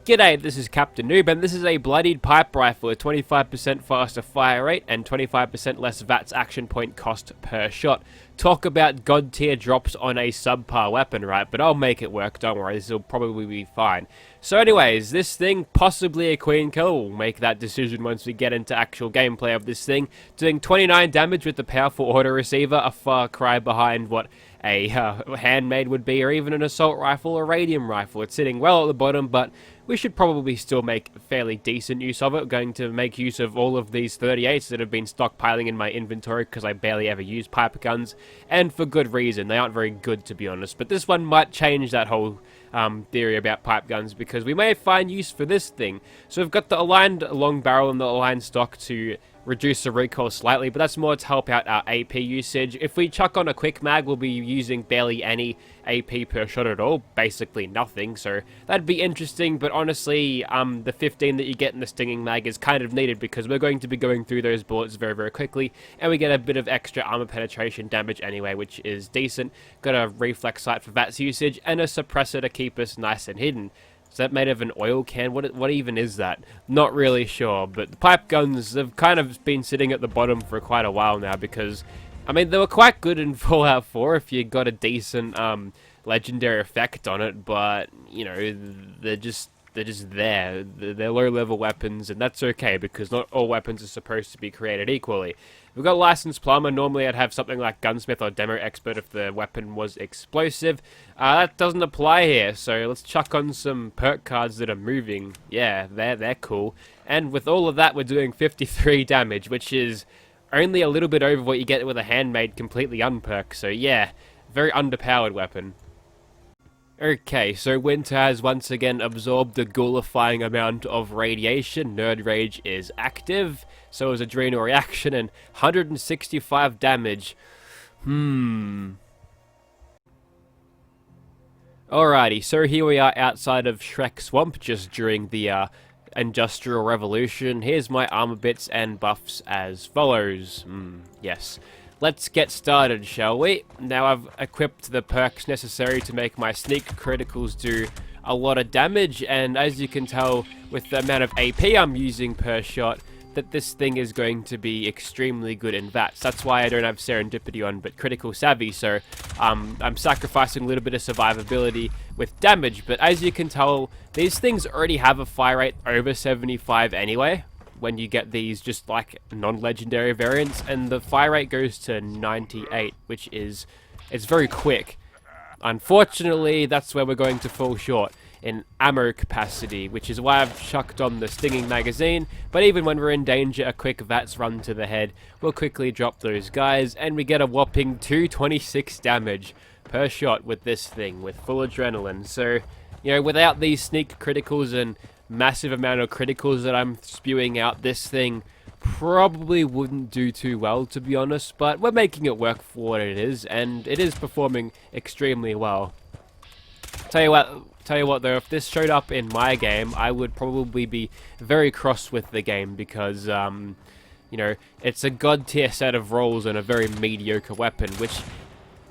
G'day, this is Captainoob, and this is a Bloodied Pipe Rifle with 25% faster fire rate and 25% less VATS action point cost per shot. Talk about god tier drops on a subpar weapon, right? But I'll make it work, don't worry, this will probably be fine. So anyways, this thing, possibly a queen kill, we'll make that decision once we get into actual gameplay of this thing. Doing 29 damage with the powerful auto receiver, a far cry behind what a handmade would be, or even an assault rifle or radium rifle. It's sitting well at the bottom, but we should probably still make fairly decent use of it. We're going to make use of all of these 38s that have been stockpiling in my inventory because I barely ever use pipe guns, and for good reason. They aren't very good, to be honest, but this one might change that whole theory about pipe guns, because we may find use for this thing. So we've got the aligned long barrel and the aligned stock to reduce the recoil slightly, but that's more to help out our AP usage. If we chuck on a quick mag, we'll be using barely any AP per shot at all, basically nothing, so that'd be interesting. But honestly, the 15 that you get in the stinging mag is kind of needed, because we're going to be going through those bullets very, very quickly, and we get a bit of extra armor penetration damage anyway, which is decent. Got a reflex sight for VATS usage, and a suppressor to keep us nice and hidden. Is that made of an oil can? What even is that? Not really sure, but the pipe guns have kind of been sitting at the bottom for quite a while now, because, I mean, they were quite good in Fallout 4 if you got a decent legendary effect on it, but, you know, they're just there. They're low-level weapons, and that's okay, because not all weapons are supposed to be created equally. We've got Licensed Plumber. Normally I'd have something like Gunsmith or Demo Expert if the weapon was explosive. That doesn't apply here, so let's chuck on some perk cards that are moving. Yeah, they're cool. And with all of that, we're doing 53 damage, which is only a little bit over what you get with a handmade completely unperk, so yeah, very underpowered weapon. Okay, so Winter has once again absorbed a ghoulifying amount of radiation. Nerd Rage is active, so is Adrenal Reaction, and 165 damage. Alrighty, so here we are outside of Shrek Swamp, just during the Industrial Revolution. Here's my armor bits and buffs as follows. Yes. Let's get started, shall we? Now I've equipped the perks necessary to make my sneak criticals do a lot of damage, and as you can tell with the amount of AP I'm using per shot, that this thing is going to be extremely good in VATS. That's why I don't have Serendipity on, but Critical Savvy, so I'm sacrificing a little bit of survivability with damage, but as you can tell, these things already have a fire rate over 75 anyway, when you get these just like non-legendary variants, and the fire rate goes to 98, which is, it's very quick. Unfortunately, that's where we're going to fall short in ammo capacity, which is why I've chucked on the stinging magazine. But even when we're in danger, a quick VATS run to the head will quickly drop those guys, and we get a whopping 226 damage per shot with this thing, with full adrenaline. So, you know, without these sneak criticals and massive amount of criticals that I'm spewing out, this thing probably wouldn't do too well, to be honest, but we're making it work for what it is, and it is performing extremely well. Tell you what though, if this showed up in my game, I would probably be very cross with the game, because you know, it's a god tier set of rolls and a very mediocre weapon, which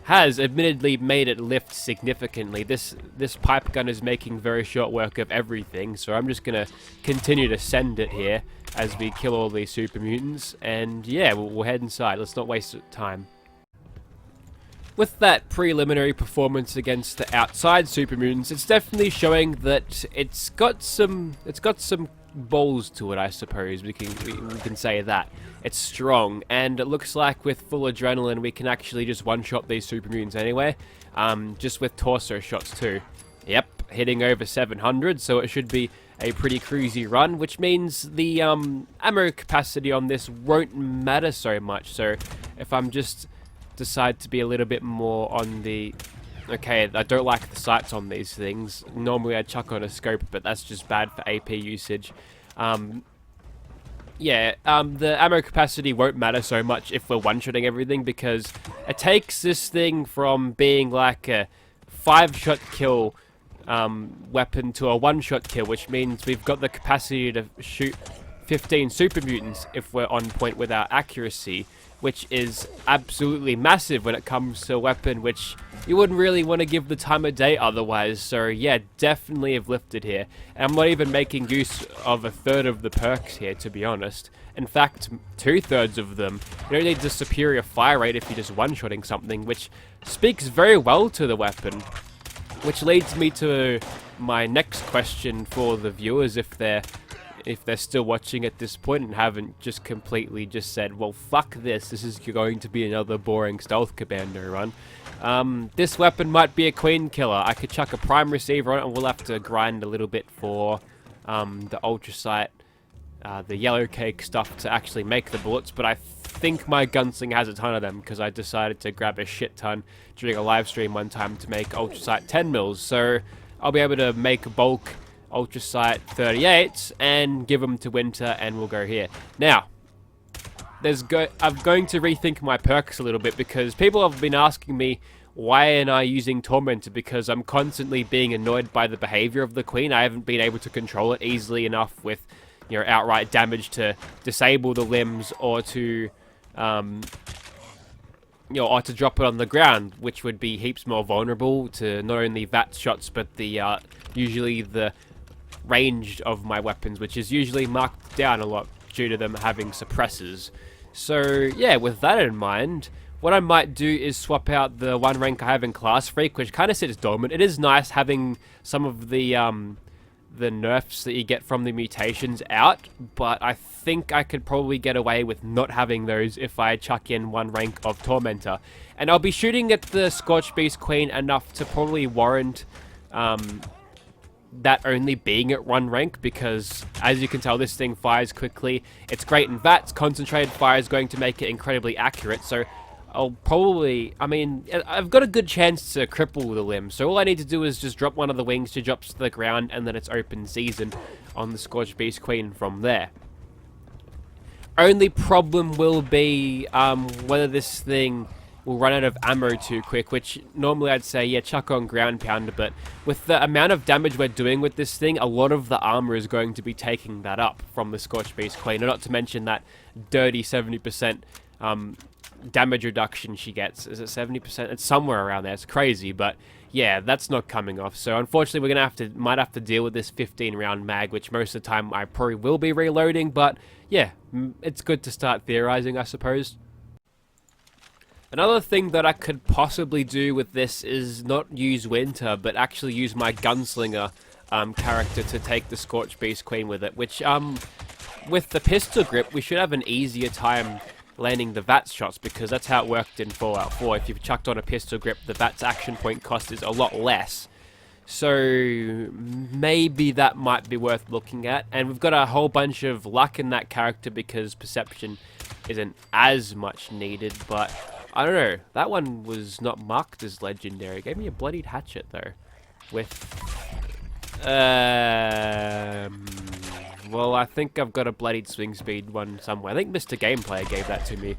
has admittedly made it lift significantly. This pipe gun is making very short work of everything, so I'm just gonna continue to send it here as we kill all these super mutants, and yeah, we'll head inside. Let's not waste time. With that preliminary performance against the outside super mutants, it's definitely showing that it's got some balls to it, I suppose. We can say that. It's strong, and it looks like with full adrenaline we can actually just one-shot these super mutants anyway, just with torso shots too. Yep, hitting over 700, so it should be a pretty cruisy run, which means the ammo capacity on this won't matter so much. So if I'm just decide to be a little bit more on the... Okay, I don't like the sights on these things. Normally I'd chuck on a scope, but that's just bad for AP usage. The ammo capacity won't matter so much if we're one-shotting everything, because it takes this thing from being like a 5-shot kill weapon to a 1-shot kill, which means we've got the capacity to shoot 15 super mutants if we're on point with our accuracy, which is absolutely massive when it comes to a weapon which you wouldn't really want to give the time of day otherwise. So yeah, definitely have lifted here. And I'm not even making use of a third of the perks here, to be honest. In fact, 2/3 of them. You don't need the superior fire rate if you're just one-shotting something, which speaks very well to the weapon. Which leads me to my next question for the viewers, if they're still watching at this point and haven't just completely just said, well, fuck this is going to be another boring stealth commando run. This weapon might be a queen killer. I could chuck a prime receiver on it, and we'll have to grind a little bit for the ultrasight, the yellow cake stuff to actually make the bullets, but I think my gunslinger has a ton of them because I decided to grab a shit ton during a live stream one time to make ultrasight 10 mils, so I'll be able to make bulk ultrasight 38s and give them to Winter, and we'll go here. Now, I'm going to rethink my perks a little bit because people have been asking me why am I using Tormentor, because I'm constantly being annoyed by the behavior of the Queen. I haven't been able to control it easily enough with, you know, outright damage to disable the limbs or to or to drop it on the ground, which would be heaps more vulnerable to not only VAT shots but the usually the range of my weapons, which is usually marked down a lot due to them having suppressors. So yeah, with that in mind, what I might do is swap out the one rank I have in Class Freak, which kind of sits dormant. It is nice having some of the nerfs that you get from the mutations out, but I think I could probably get away with not having those if I chuck in one rank of Tormentor. And I'll be shooting at the Scorched Beast Queen enough to probably warrant that only being at one rank, because as you can tell, this thing fires quickly. It's great in VATs. Concentrated fire is going to make it incredibly accurate, so I'll probably, I've got a good chance to cripple the limb, so all I need to do is just drop one of the wings, she drops to the ground, and then it's open season on the Scorched Beast Queen from there. Only problem will be whether this thing will run out of ammo too quick, which normally I'd say, yeah, chuck on Ground Pounder, but with the amount of damage we're doing with this thing, a lot of the armor is going to be taking that up from the Scorched Beast Queen, and not to mention that dirty 70% damage reduction she gets. Is it 70%? It's somewhere around there. It's crazy, but yeah, that's not coming off. So unfortunately, we're gonna might have to deal with this 15-round mag, which most of the time I probably will be reloading. But yeah, it's good to start theorizing, I suppose. Another thing that I could possibly do with this is not use Winter, but actually use my gunslinger character to take the Scorched Beast Queen with it. Which with the pistol grip, we should have an easier time landing the VATS shots, because that's how it worked in Fallout 4. If you've chucked on a pistol grip, the VATS action point cost is a lot less. So maybe that might be worth looking at. And we've got a whole bunch of luck in that character because perception isn't as much needed, but I don't know. That one was not marked as legendary. It gave me a bloodied hatchet though. With well, I think I've got a bloodied swing speed one somewhere. I think Mr. Gameplayer gave that to me.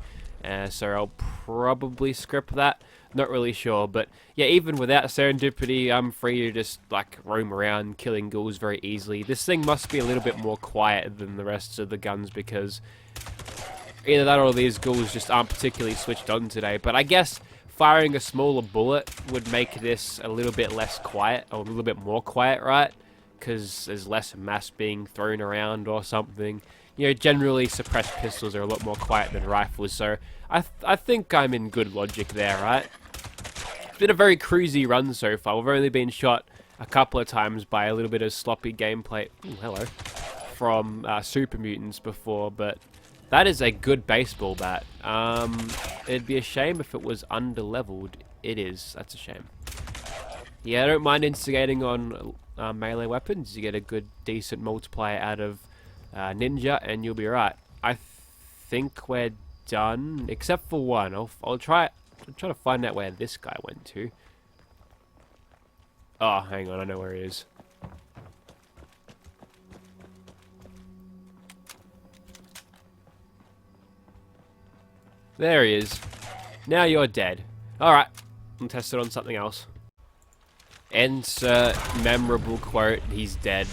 So I'll probably script that. Not really sure, but yeah, even without serendipity, I'm free to just like roam around killing ghouls very easily. This thing must be a little bit more quiet than the rest of the guns, because either that or these ghouls just aren't particularly switched on today. But I guess firing a smaller bullet would make this a little bit less quiet, or a little bit more quiet, right? Because there's less mass being thrown around or something. You know, generally suppressed pistols are a lot more quiet than rifles, so I think I'm in good logic there, right? It's been a very cruisy run so far. We've only been shot a couple of times by a little bit of sloppy gameplay. Ooh, hello. From Super Mutants before, but that is a good baseball bat. It'd be a shame if it was underleveled. It is. That's a shame. Yeah, I don't mind instigating on melee weapons. You get a good, decent multiplier out of Ninja, and you'll be right. I think we're done, except for one. I'll try to find out where this guy went to. Oh, hang on, I know where he is. There he is. Now you're dead. Alright, I'll test it on something else. Insert memorable quote, he's dead.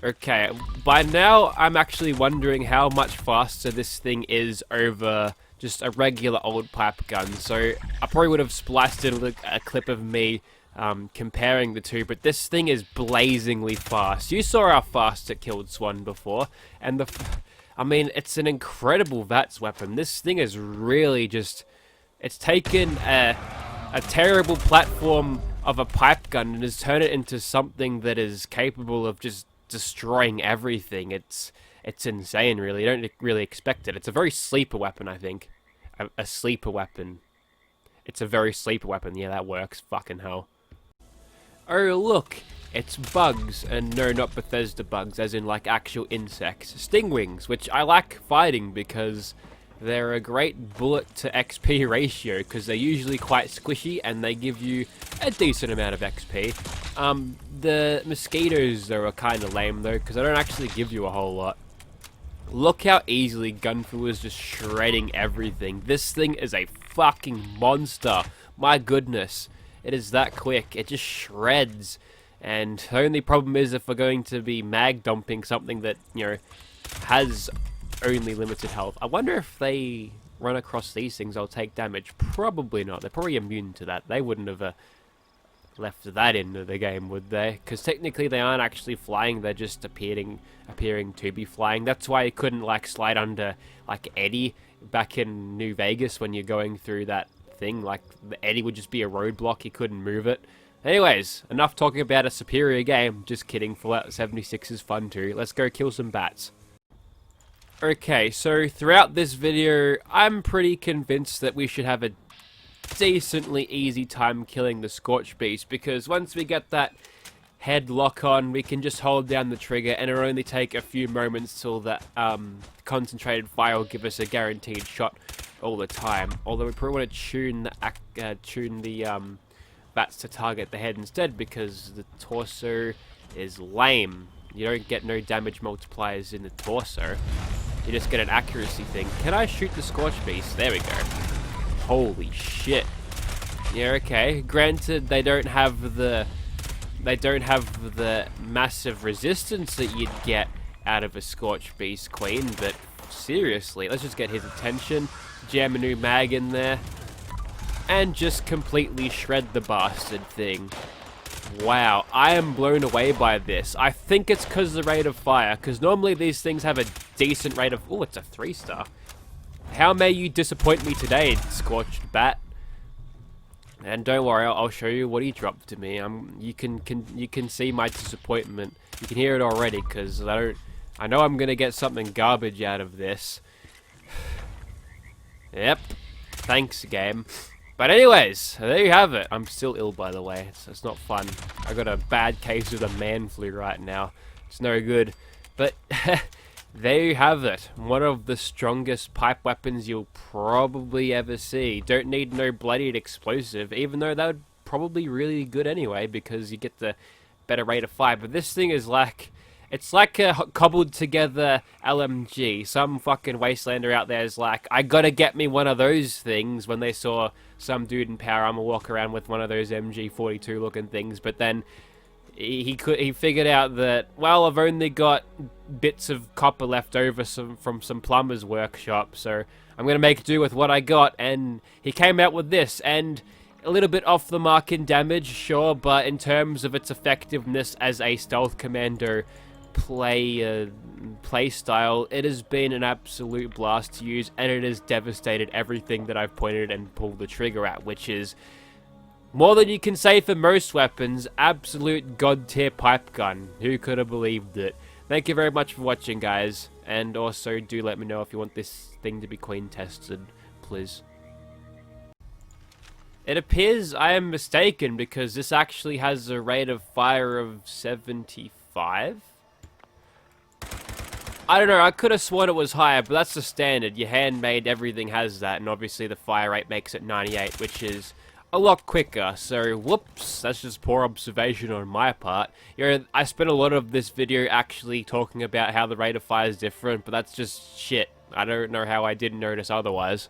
Okay, by now I'm actually wondering how much faster this thing is over just a regular old pipe gun. So I probably would have spliced in a clip of me comparing the two, but this thing is blazingly fast. You saw how fast it killed Swan before, and I mean, it's an incredible VATS weapon. This thing is really just, it's taken a terrible platform of a pipe gun and has turned it into something that is capable of just destroying everything. It's insane, really. You don't really expect it. It's a very sleeper weapon, I think. A sleeper weapon. It's a very sleeper weapon. Yeah, that works. Fucking hell. Oh, look. It's bugs. And no, not Bethesda bugs, as in, like, actual insects. Stingwings, which I like fighting because they're a great bullet to XP ratio, because they're usually quite squishy and they give you a decent amount of XP. The mosquitoes, though, are kind of lame, though, because they don't actually give you a whole lot. Look how easily Gunfu is just shredding everything. This thing is a fucking monster. My goodness. It is that quick. It just shreds. And the only problem is if we're going to be mag dumping something that, you know, has only limited health. I wonder if they run across these things, they'll take damage. Probably not. They're probably immune to that. They wouldn't have left that into the game, would they? Because technically they aren't actually flying, they're just appearing to be flying. That's why you couldn't, like, slide under, like, Eddie back in New Vegas when you're going through that thing. Like, the Eddie would just be a roadblock, you couldn't move it. Anyways, enough talking about a superior game. Just kidding, Fallout 76 is fun too. Let's go kill some bats. Okay, so throughout this video, I'm pretty convinced that we should have a decently easy time killing the Scorch Beast, because once we get that head lock on, we can just hold down the trigger and it'll only take a few moments till that concentrated fire will give us a guaranteed shot all the time. Although we probably want to tune the bats to target the head instead, because the torso is lame. You don't get no damage multipliers in the torso. You just get an accuracy thing. Can I shoot the Scorch Beast? There we go. Holy shit. Yeah, okay. Granted, they don't have the massive resistance that you'd get out of a Scorch Beast Queen, but seriously, let's just get his attention, jam a new mag in there, and just completely shred the bastard thing. Wow, I am blown away by this. I think it's because of the rate of fire, because normally these things have a decent rate of... Oh, it's a 3-star. How may you disappoint me today, Scorched Bat? And don't worry, I'll show you what he dropped to me. You can see my disappointment. You can hear it already, because I know I'm gonna get something garbage out of this. Yep. Thanks, game. But anyways, there you have it. I'm still ill, by the way. It's not fun. I got a bad case of the man flu right now. It's no good. But there you have it. One of the strongest pipe weapons you'll probably ever see. Don't need no bloodied explosive, even though that would probably be really good anyway, because you get the better rate of fire. But this thing is like... It's like a cobbled together LMG. Some fucking wastelander out there is like, I gotta get me one of those things, when they saw some dude in power armor walk around with one of those MG42 looking things. But then he figured out that, well, I've only got bits of copper left over from some plumber's workshop, so I'm gonna make do with what I got. And he came out with this, and a little bit off the mark in damage, sure, but in terms of its effectiveness as a stealth commando play style, it has been an absolute blast to use, and it has devastated everything that I've pointed and pulled the trigger at, which is more than you can say for most weapons. Absolute god tier pipe gun. Who could have believed it? Thank you very much for watching, guys, and also do let me know if you want this thing to be queen tested, please. It appears I am mistaken, because this actually has a rate of fire of 75. I don't know, I could have sworn it was higher, but that's the standard. Your handmade, everything has that, and obviously the fire rate makes it 98, which is a lot quicker. So, whoops, that's just poor observation on my part. You know, I spent a lot of this video actually talking about how the rate of fire is different, but that's just shit. I don't know how I didn't notice otherwise.